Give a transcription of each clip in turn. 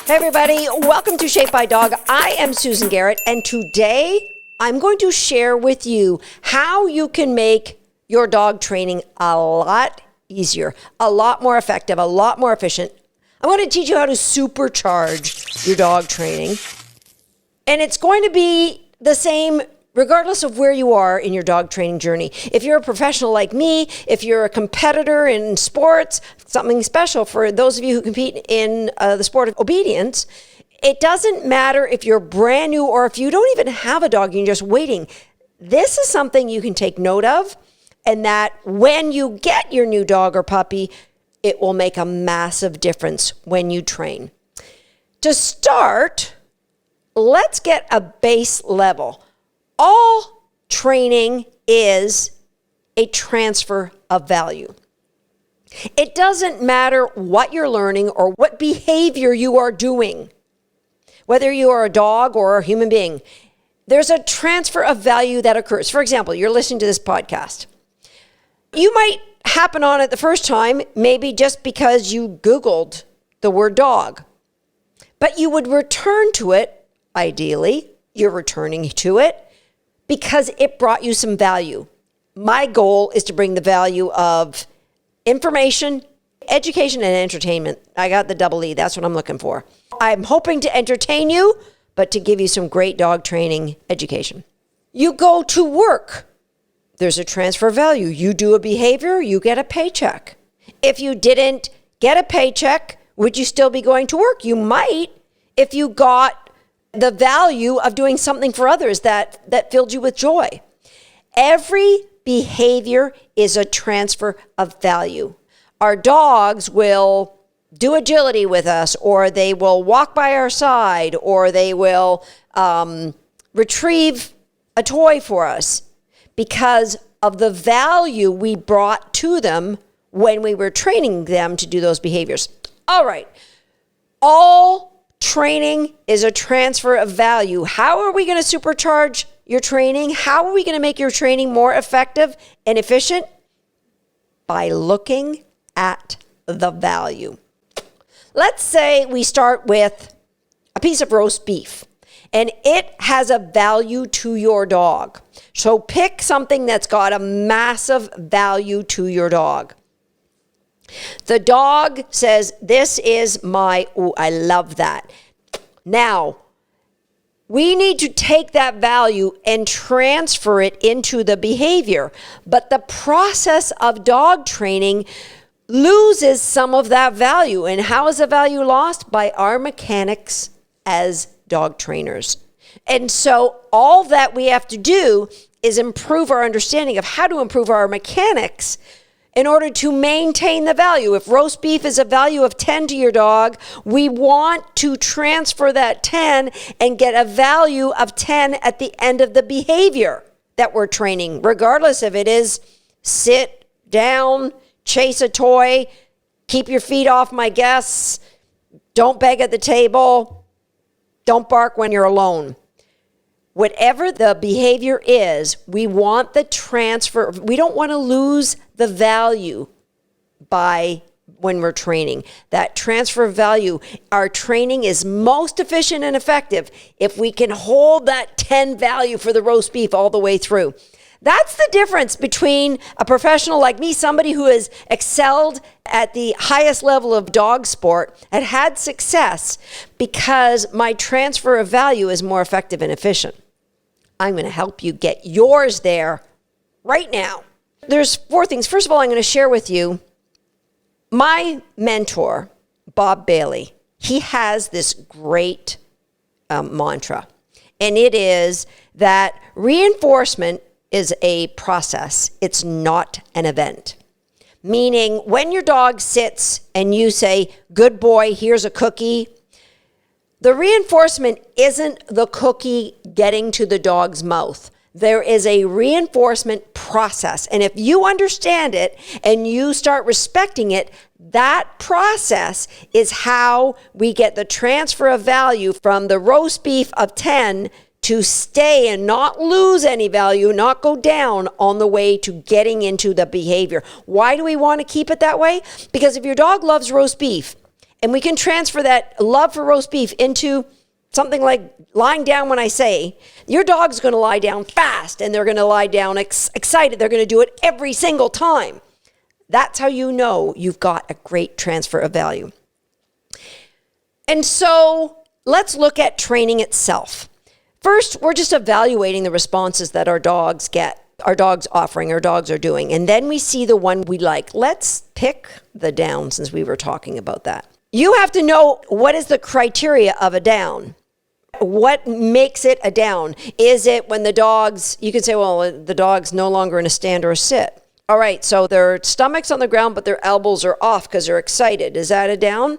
Hey everybody, welcome to Shaped by Dog. I am Susan Garrett, and today I'm going to share with you how you can make your dog training a lot easier, a lot more effective, a lot more efficient. I want to teach you how to supercharge your dog training. And it's going to be the same regardless of where you are in your dog training journey. If you're a professional like me, if you're a competitor in sports, something special for those of you who compete in the sport of obedience, it doesn't matter if you're brand new or if you don't even have a dog, you're just waiting. This is something you can take note of, and that when you get your new dog or puppy, it will make a massive difference when you train. To start, let's get a base level. All training is a transfer of value. It doesn't matter what you're learning or what behavior you are doing, whether you are a dog or a human being. There's a transfer of value that occurs. For example, you're listening to this podcast. You might happen on it the first time, maybe just because you Googled the word dog. But you would return to it, ideally, you're returning to it, because it brought you some value. My goal is to bring the value of information, education, and entertainment. I got the double E. That's what I'm looking for. I'm hoping to entertain you, but to give you some great dog training education. You go to work. There's a transfer of value. You do a behavior, you get a paycheck. If you didn't get a paycheck, would you still be going to work? You might, if you got the value of doing something for others that filled you with joy. Every behavior is a transfer of value. Our dogs will do agility with us, or they will walk by our side, or they will retrieve a toy for us because of the value we brought to them when we were training them to do those behaviors. All right. All training is a transfer of value. How are we going to supercharge your training? How are we going to make your training more effective and efficient? By looking at the value. Let's say we start with a piece of roast beef, and it has a value to your dog. So pick something that's got a massive value to your dog. The dog says, this is I love that. Now, we need to take that value and transfer it into the behavior. But the process of dog training loses some of that value. And how is the value lost? By our mechanics as dog trainers. And so all that we have to do is improve our understanding of how to improve our mechanics in order to maintain the value. If roast beef is a value of 10 to your dog, we want to transfer that 10 and get a value of 10 at the end of the behavior that we're training, regardless if it is sit down, chase a toy, keep your feet off my guests, don't beg at the table, don't bark when you're alone. Whatever the behavior is, we want the transfer. We don't want to lose the value by when we're training. That transfer of value, our training is most efficient and effective if we can hold that 10 value for the roast beef all the way through. That's the difference between a professional like me, somebody who has excelled at the highest level of dog sport and had success because my transfer of value is more effective and efficient. I'm going to help you get yours there right now. There's 4 things. First of all, I'm going to share with you my mentor, Bob Bailey. He has this great mantra, and it is that reinforcement is a process. It's not an event. Meaning when your dog sits and you say, good boy, here's a cookie, the reinforcement isn't the cookie getting to the dog's mouth. There is a reinforcement process. And if you understand it and you start respecting it, that process is how we get the transfer of value from the roast beef of 10 to stay and not lose any value, not go down on the way to getting into the behavior. Why do we want to keep it that way? Because if your dog loves roast beef And we can transfer that love for roast beef into something like lying down when I say, your dog's going to lie down fast and they're going to lie down excited. They're going to do it every single time. That's how you know you've got a great transfer of value. And so let's look at training itself. First, we're just evaluating the responses that our dogs get, our dogs offering, our dogs are doing. And then we see the one we like. Let's pick the down since we were talking about that. You have to know what is the criteria of a down. What makes it a down? Is it when the dogs, you can say, well, the dog's no longer in a stand or a sit. All right, so their stomach's on the ground, but their elbows are off because they're excited. Is that a down?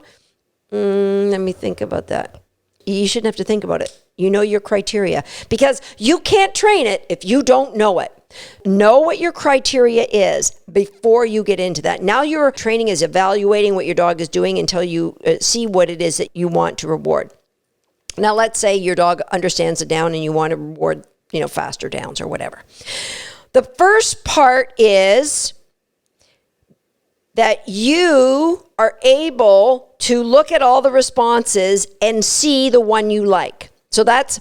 Let me think about that. You shouldn't have to think about it. You know your criteria because you can't train it if you don't know it. Know what your criteria is before you get into that. Now your training is evaluating what your dog is doing until you see what it is that you want to reward. Now, let's say your dog understands the down and you want to reward, faster downs or whatever. The first part is that you are able to look at all the responses and see the one you like. So that's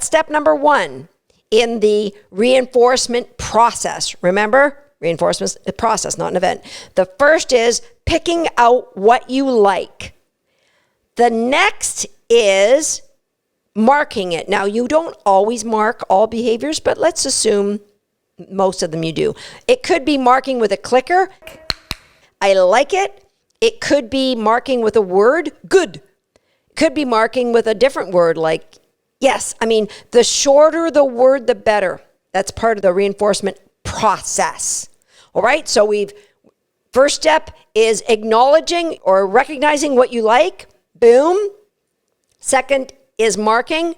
step number one in the reinforcement process. Remember, reinforcement is a process, not an event. The first is picking out what you like. The next is marking it. Now, you don't always mark all behaviors, but let's assume most of them you do. It could be marking with a clicker. I like it. It could be marking with a word, good. It could be marking with a different word like yes. I mean, the shorter the word, the better. That's part of the reinforcement process. All right. So first step is acknowledging or recognizing what you like. Boom. Second is marking.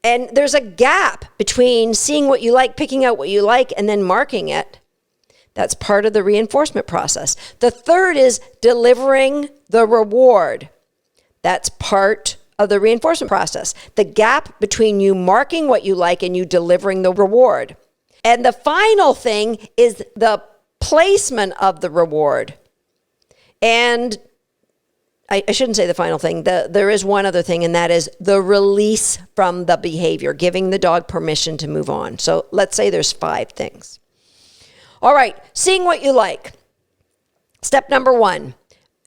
And there's a gap between seeing what you like, picking out what you like, and then marking it. That's part of the reinforcement process. The third is delivering the reward. That's part of the reinforcement process. The gap between you marking what you like and you delivering the reward. And the final thing is the placement of the reward. And I shouldn't say the final thing. There is one other thing, and that is the release from the behavior, giving the dog permission to move on. So let's say there's 5 things. All right, seeing what you like. Step number 1,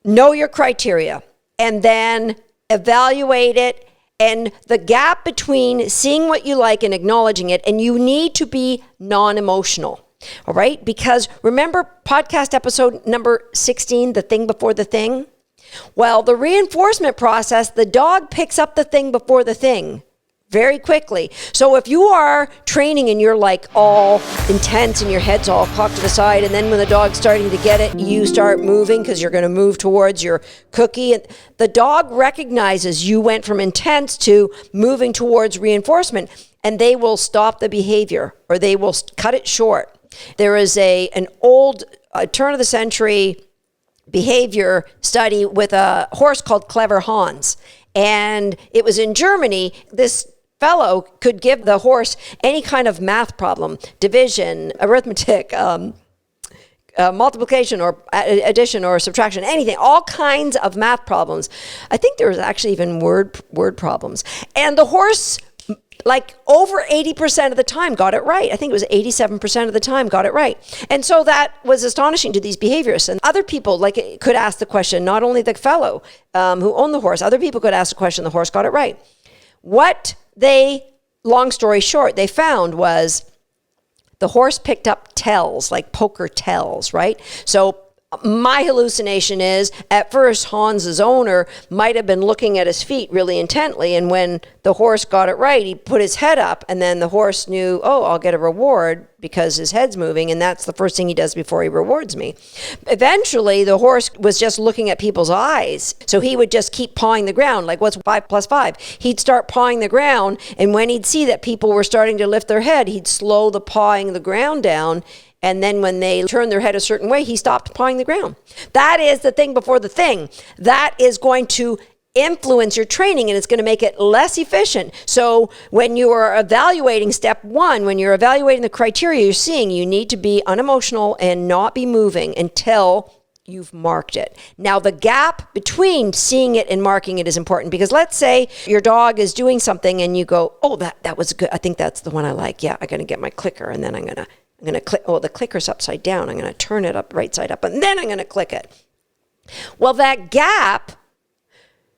know your criteria, and then evaluate it, and the gap between seeing what you like and acknowledging it, and you need to be non-emotional. All right, because remember podcast episode number 16, the thing before the thing? Well, the reinforcement process, the dog picks up the thing before the thing very quickly. So if you are training and you're like all intense and your head's all cocked to the side, and then when the dog's starting to get it, you start moving because you're going to move towards your cookie. And the dog recognizes you went from intense to moving towards reinforcement, and they will stop the behavior or they will cut it short. There is an old turn of the century behavior study with a horse called Clever Hans. And it was in Germany. This fellow could give the horse any kind of math problem, division, arithmetic, multiplication or addition or subtraction, anything, all kinds of math problems. I think there was actually even word problems. And the horse, like over 80% of the time got it right. I think it was 87% of the time got it right. And so that was astonishing to these behaviorists. And other people could ask the question, not only the fellow who owned the horse, other people could ask the question, the horse got it right. What long story short, they found was the horse picked up tells, like poker tells, right? So my hallucination is at first Hans's owner might have been looking at his feet really intently, and when the horse got it right, he put his head up, and then the horse knew, oh, I'll get a reward because his head's moving, and that's the first thing he does before he rewards me. Eventually, the horse was just looking at people's eyes, so he would just keep pawing the ground, like what's 5 plus 5? He'd start pawing the ground, and when he'd see that people were starting to lift their head, he'd slow the pawing the ground down. And then when they turned their head a certain way, he stopped pawing the ground. That is the thing before the thing. That is going to influence your training, and it's going to make it less efficient. So when you are evaluating step 1, when you're evaluating the criteria you're seeing, you need to be unemotional and not be moving until you've marked it. Now, the gap between seeing it and marking it is important, because let's say your dog is doing something and you go, oh, that was good. I think that's the one I like. Yeah, I'm going to get my clicker, and then I'm going to click. Oh, the clicker's upside down. I'm going to turn it up right side up, and then I'm going to click it. Well, that gap,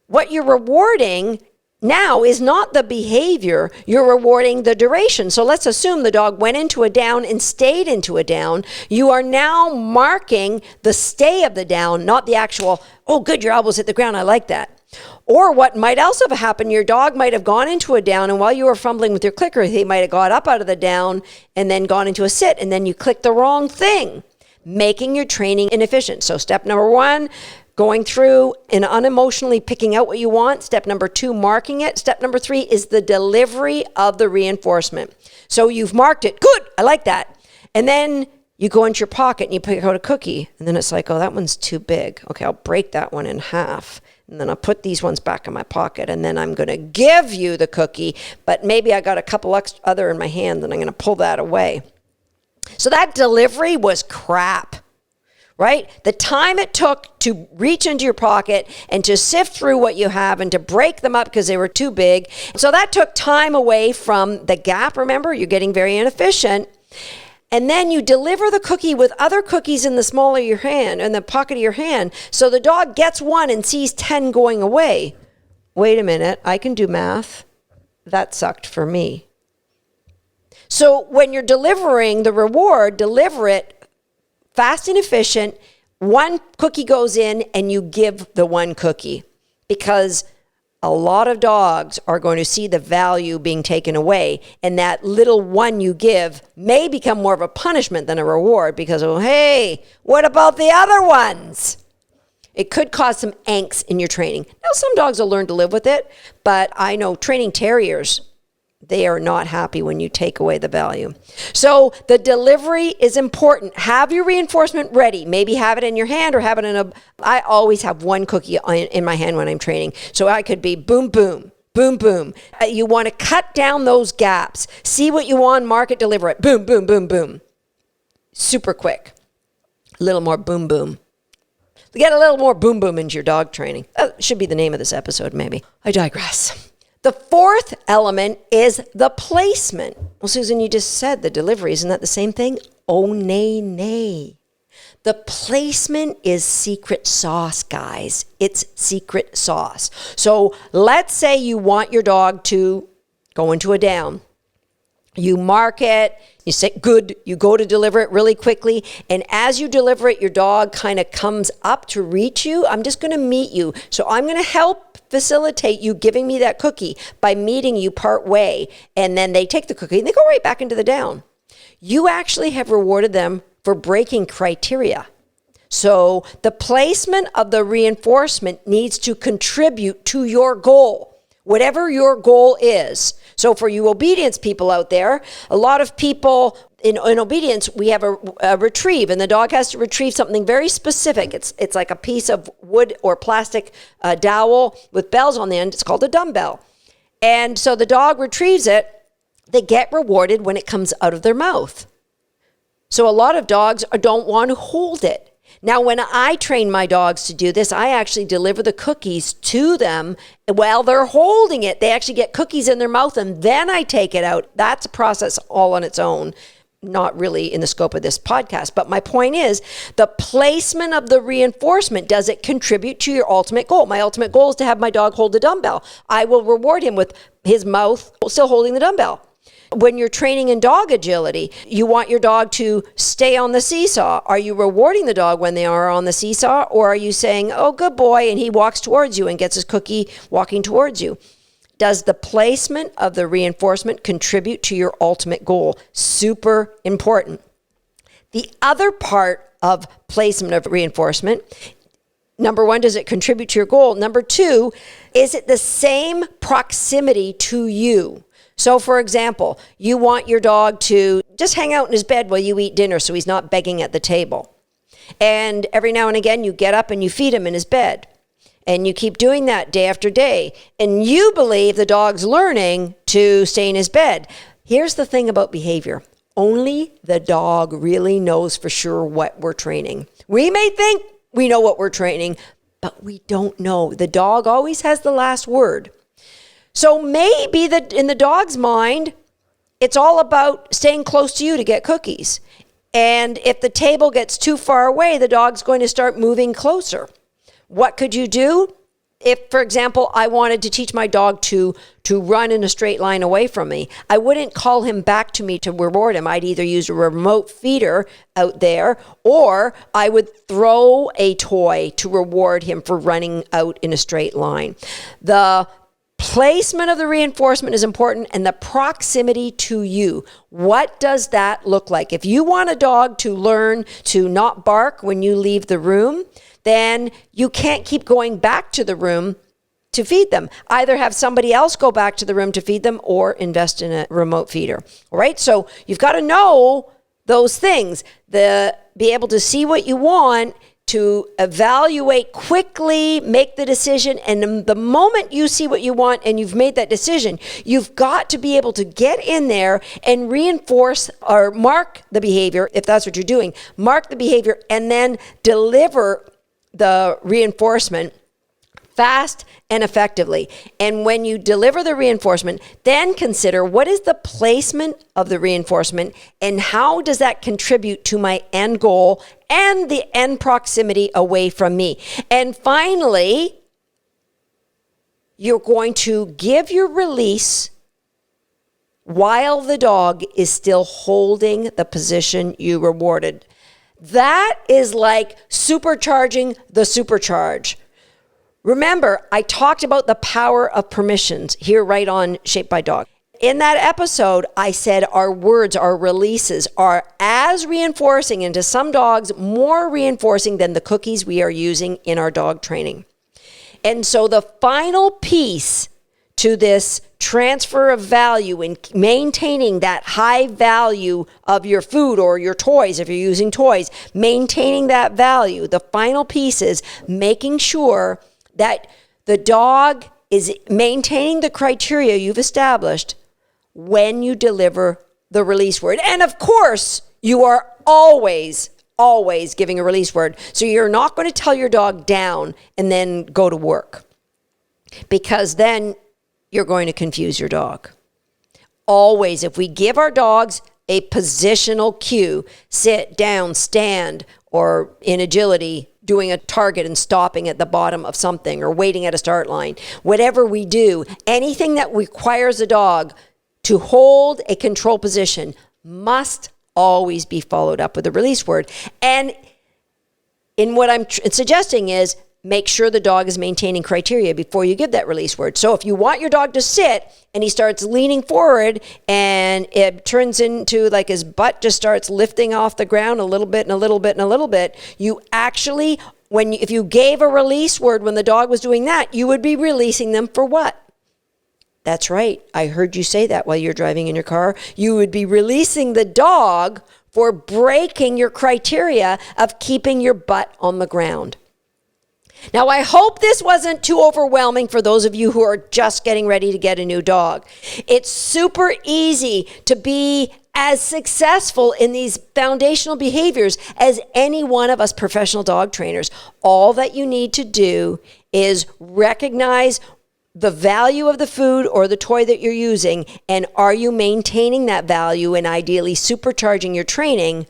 what you're rewarding now is not the behavior, you're rewarding the duration. So let's assume the dog went into a down and stayed into a down. You are now marking the stay of the down, not the actual, oh, good, your elbows hit the ground, I like that. Or what might also have happened, your dog might have gone into a down, and while you were fumbling with your clicker, he might have got up out of the down and then gone into a sit, and then you clicked the wrong thing, making your training inefficient. So step number 1, going through and unemotionally picking out what you want. Step number 2, marking it. Step number 3 is the delivery of the reinforcement. So you've marked it. Good, I like that. And then you go into your pocket and you pick out a cookie. And then it's like, oh, that one's too big. Okay, I'll break that one in half. And then I'll put these ones back in my pocket. And then I'm going to give you the cookie. But maybe I got a couple other in my hand, and I'm going to pull that away. So that delivery was crap. Right? The time it took to reach into your pocket and to sift through what you have and to break them up because they were too big. So that took time away from the gap. Remember, you're getting very inefficient. And then you deliver the cookie with other cookies in the small of your hand, in the pocket of your hand. So the dog gets one and sees 10 going away. Wait a minute, I can do math. That sucked for me. So when you're delivering the reward, deliver it fast and efficient. One cookie goes in and you give the one cookie, because a lot of dogs are going to see the value being taken away, and that little one you give may become more of a punishment than a reward, because, oh, hey, what about the other ones? It could cause some angst in your training. Now, some dogs will learn to live with it, but I know training terriers, they are not happy when you take away the value. So the delivery is important. Have your reinforcement ready. Maybe have it in your hand or have it in a... I always have one cookie in my hand when I'm training. So I could be boom, boom, boom, boom. You want to cut down those gaps. See what you want, mark it, deliver it. Boom, boom, boom, boom. Super quick. A little more boom, boom. Get a little more boom, boom into your dog training. That should be the name of this episode, maybe. I digress. The fourth element is the placement. Well, Susan, you just said the delivery. Isn't that the same thing? Oh, nay. The placement is secret sauce, guys. It's secret sauce. So let's say you want your dog to go into a down. You mark it, you say, good, you go to deliver it really quickly. And as you deliver it, your dog kind of comes up to reach you. I'm just going to meet you. So I'm going to help facilitate you giving me that cookie by meeting you part way. And then they take the cookie and they go right back into the down. You actually have rewarded them for breaking criteria. So the placement of the reinforcement needs to contribute to your goal, whatever your goal is. So for you obedience people out there, a lot of people in obedience, we have a retrieve, and the dog has to retrieve something very specific. It's like a piece of wood or plastic dowel with bells on the end. It's called a dumbbell. And so the dog retrieves it. They get rewarded when it comes out of their mouth. So a lot of dogs don't want to hold it. Now, when I train my dogs to do this, I actually deliver the cookies to them while they're holding it. They actually get cookies in their mouth, and then I take it out. That's a process all on its own, not really in the scope of this podcast. But my point is, the placement of the reinforcement, does it contribute to your ultimate goal? My ultimate goal is to have my dog hold the dumbbell. I will reward him with his mouth still holding the dumbbell. When you're training in dog agility, you want your dog to stay on the seesaw. Are you rewarding the dog when they are on the seesaw? Or are you saying, oh, good boy, and he walks towards you and gets his cookie walking towards you? Does the placement of the reinforcement contribute to your ultimate goal? Super important. The other part of placement of reinforcement, number one, does it contribute to your goal? Number two, is it the same proximity to you? So, for example, you want your dog to just hang out in his bed while you eat dinner so he's not begging at the table. And every now and again, you get up and you feed him in his bed. And you keep doing that day after day. And you believe the dog's learning to stay in his bed. Here's the thing about behavior. Only the dog really knows for sure what we're training. We may think we know what we're training, but we don't know. The dog always has the last word. So maybe in the dog's mind, it's all about staying close to you to get cookies. And if the table gets too far away, the dog's going to start moving closer. What could you do? If, for example, I wanted to teach my dog to run in a straight line away from me, I wouldn't call him back to me to reward him. I'd either use a remote feeder out there, or I would throw a toy to reward him for running out in a straight line. The placement of the reinforcement is important, and the proximity to you. What does that look like? If you want a dog to learn to not bark when you leave the room, then you can't keep going back to the room to feed them. Either have somebody else go back to the room to feed them or invest in a remote feeder. All right? So you've got to know those things. Be able to see what you want, to evaluate quickly, make the decision. And the moment you see what you want and you've made that decision, you've got to be able to get in there and reinforce or mark the behavior, if that's what you're doing, mark the behavior and then deliver the reinforcement fast and effectively. And when you deliver the reinforcement, then consider what is the placement of the reinforcement and how does that contribute to my end goal and the end proximity away from me. And finally, you're going to give your release while the dog is still holding the position you rewarded. That is like supercharging the supercharge. Remember, I talked about the power of permissions here right on Shaped by Dog. In that episode, I said our words, our releases are as reinforcing, and to some dogs, more reinforcing than the cookies we are using in our dog training. And so the final piece to this transfer of value and maintaining that high value of your food or your toys, if you're using toys, maintaining that value, the final piece is making sure that the dog is maintaining the criteria you've established when you deliver the release word. And of course, you are always giving a release word. So you're not going to tell your dog down and then go to work, because then you're going to confuse your dog. Always, if we give our dogs a positional cue, sit, down, stand, or in agility, doing a target and stopping at the bottom of something or waiting at a start line, whatever we do, anything that requires a dog to hold a control position must always be followed up with a release word. And in what I'm suggesting is make sure the dog is maintaining criteria before you give that release word. So if you want your dog to sit and he starts leaning forward and it turns into like his butt just starts lifting off the ground a little bit and a little bit and a little bit, you actually, if you gave a release word when the dog was doing that, you would be releasing them for what? That's right. I heard you say that while you're driving in your car. You would be releasing the dog for breaking your criteria of keeping your butt on the ground. Now, I hope this wasn't too overwhelming for those of you who are just getting ready to get a new dog. It's super easy to be as successful in these foundational behaviors as any one of us professional dog trainers. All that you need to do is recognize the value of the food or the toy that you're using, and are you maintaining that value and ideally supercharging your training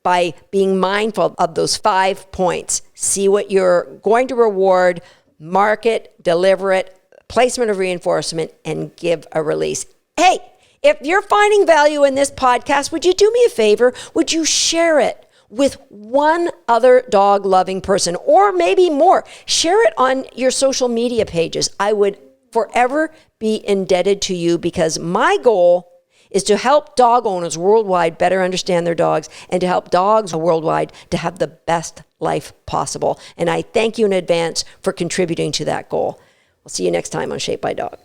by being mindful of those 5 points. See what you're going to reward, mark it, deliver it, placement of reinforcement, and give a release. Hey, if you're finding value in this podcast, would you do me a favor? Would you share it with one other dog-loving person, or maybe more? Share it on your social media pages. I would forever be indebted to you, because my goal is to help dog owners worldwide better understand their dogs and to help dogs worldwide to have the best life possible. And I thank you in advance for contributing to that goal. I'll see you next time on Shaped by Dog.